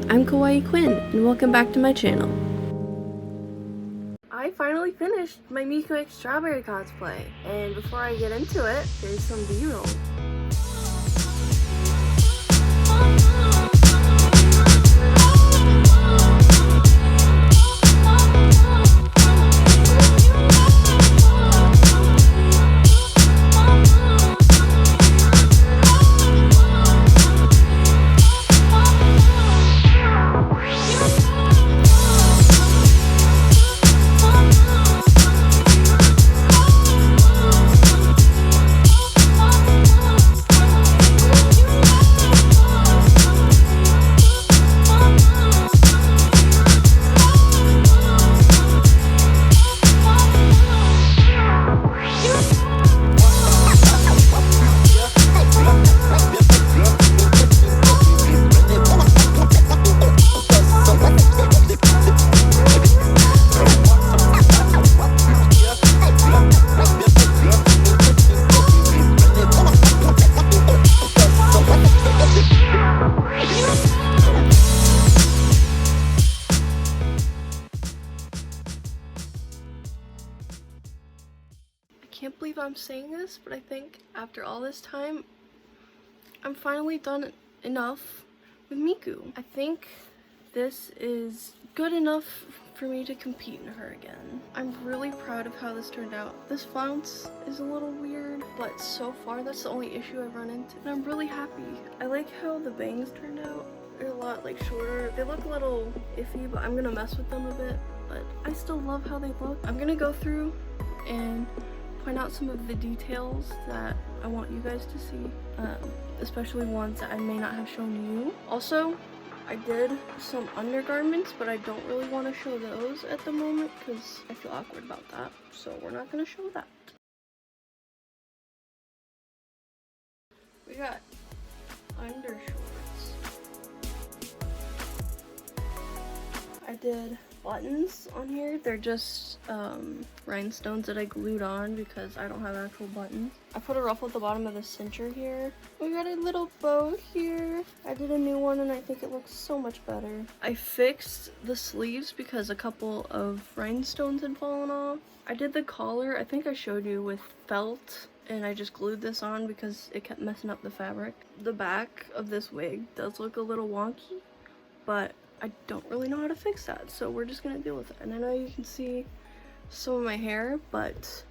I'm Kawaii Quinn, and welcome back to my channel. I finally finished my Miku X Strawberry cosplay, and before I get into it, there's some B-roll. I can't believe I'm saying this, but I think after all this time, I'm finally done enough with Miku. I think this is good enough for me to compete in her again. I'm really proud of how this turned out. This flounce is a little weird, but so far that's the only issue I've run into, and I'm really happy. I like how the bangs turned out. They're a lot like shorter. They look a little iffy, but I'm gonna mess with them a bit, but I still love how they look. I'm gonna go through and point out some of the details that I want you guys to see, especially ones that I may not have shown you. Also, I did some undergarments, but I don't really want to show those at the moment because I feel awkward about that, so we're not going to show that. We got undershorts. I did buttons on here. They're just rhinestones that I glued on because I don't have actual buttons. I put a ruffle at the bottom of the cincher here. We got a little bow here. I did a new one and I think it looks so much better. I fixed the sleeves because a couple of rhinestones had fallen off. I did the collar, I think I showed you, with felt, and I just glued this on because it kept messing up the fabric. The back of this wig does look a little wonky, but I don't really know how to fix that, so we're just gonna deal with it. And I know you can see some of my hair, but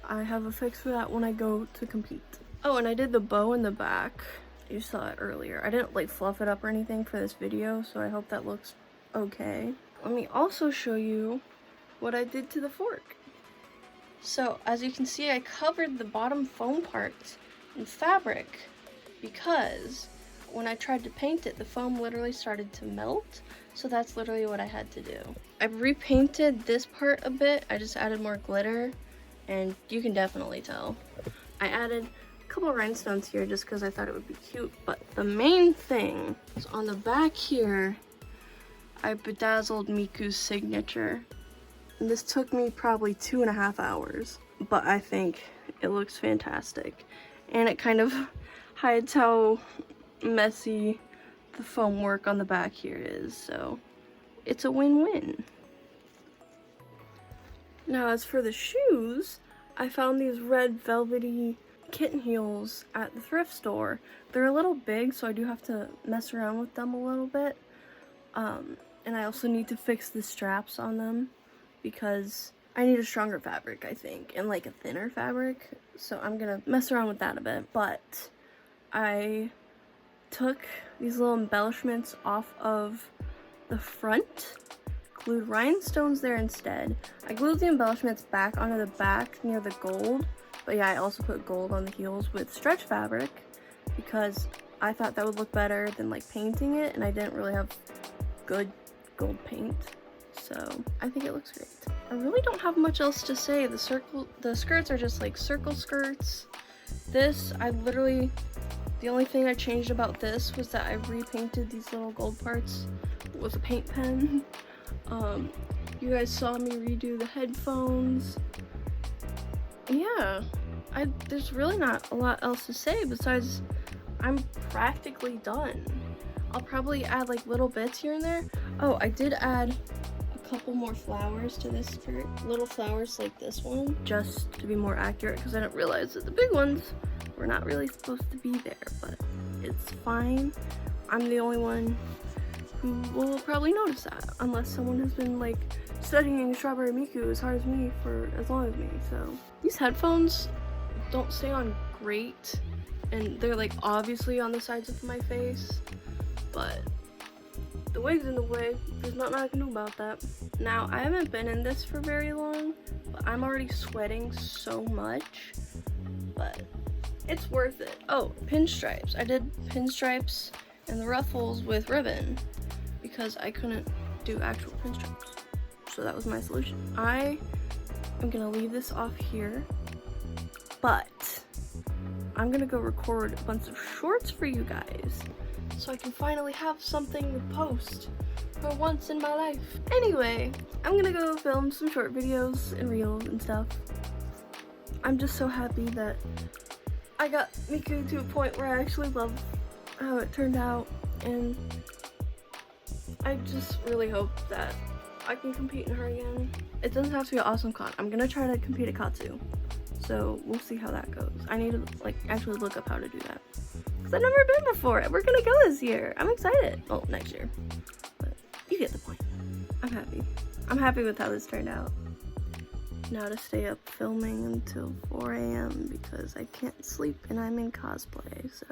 I have a fix for that when I go to compete. Oh, and I did the bow in the back. You saw it earlier. I didn't like fluff it up or anything for this video, so I hope that looks okay. Let me also show you what I did to the fork. So as you can see, I covered the bottom foam part in fabric because when I tried to paint it, the foam literally started to melt. So that's literally what I had to do. I repainted this part a bit. I just added more glitter, and you can definitely tell. I added a couple rhinestones here just because I thought it would be cute, but the main thing is on the back here, I bedazzled Miku's signature. And this took me probably 2.5 hours, but I think it looks fantastic. And it kind of hides how messy the foam work on the back here is, so it's a win-win. Now as for the shoes, I found these red velvety kitten heels at the thrift store. They're a little big, so I do have to mess around with them a little bit, and I also need to fix the straps on them because I need a stronger fabric, I think, and like a thinner fabric, so I'm gonna mess around with that a bit. But I took these little embellishments off of the front, glued rhinestones there instead. I glued the embellishments back onto the back near the gold, but yeah, I also put gold on the heels with stretch fabric because I thought that would look better than like painting it, and I didn't really have good gold paint, so I think it looks great. I really don't have much else to say. The skirts are just like circle skirts. This, the only thing I changed about this was that I repainted these little gold parts with a paint pen. You guys saw me redo the headphones. Yeah, there's really not a lot else to say besides I'm practically done. I'll probably add like little bits here and there. Oh, I did add a couple more flowers to this skirt. Little flowers like this one, just to be more accurate, because I didn't realize that the big ones were not really supposed to be there, but it's fine. I'm the only one who will probably notice that, unless someone has been like studying Strawberry Miku as hard as me for as long as me. So these headphones don't stay on great, and they're like obviously on the sides of my face, but the wig's in the way. There's nothing I can do about that. Now, I haven't been in this for very long, but I'm already sweating so much, but it's worth it. Oh, pinstripes. I did pinstripes and the ruffles with ribbon because I couldn't do actual pinstripes. So that was my solution. I am gonna leave this off here, but I'm gonna go record a bunch of shorts for you guys so I can finally have something to post for once in my life. Anyway, I'm gonna go film some short videos and reels and stuff. I'm just so happy that I got Miku to a point where I actually love how it turned out, and I just really hope that I can compete in her again. It doesn't have to be an awesome con. I'm gonna try to compete at Katsu, so we'll see how that goes. I need to like actually look up how to do that, because I've never been before. We're gonna go this year. I'm excited. Well, next year, but you get the point. I'm happy. I'm happy with how this turned out. Now to stay up filming until 4 a.m. because I can't sleep and I'm in cosplay, so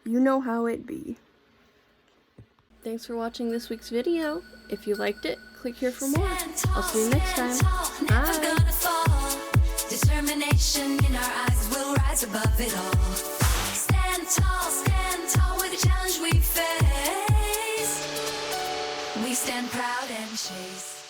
you know how it be. Thanks for watching this week's video. If you liked it, click here for more. I'll see you next time. Bye! Determination in our eyes will rise above it all. Stand tall with the challenge we face. We stand proud and chase.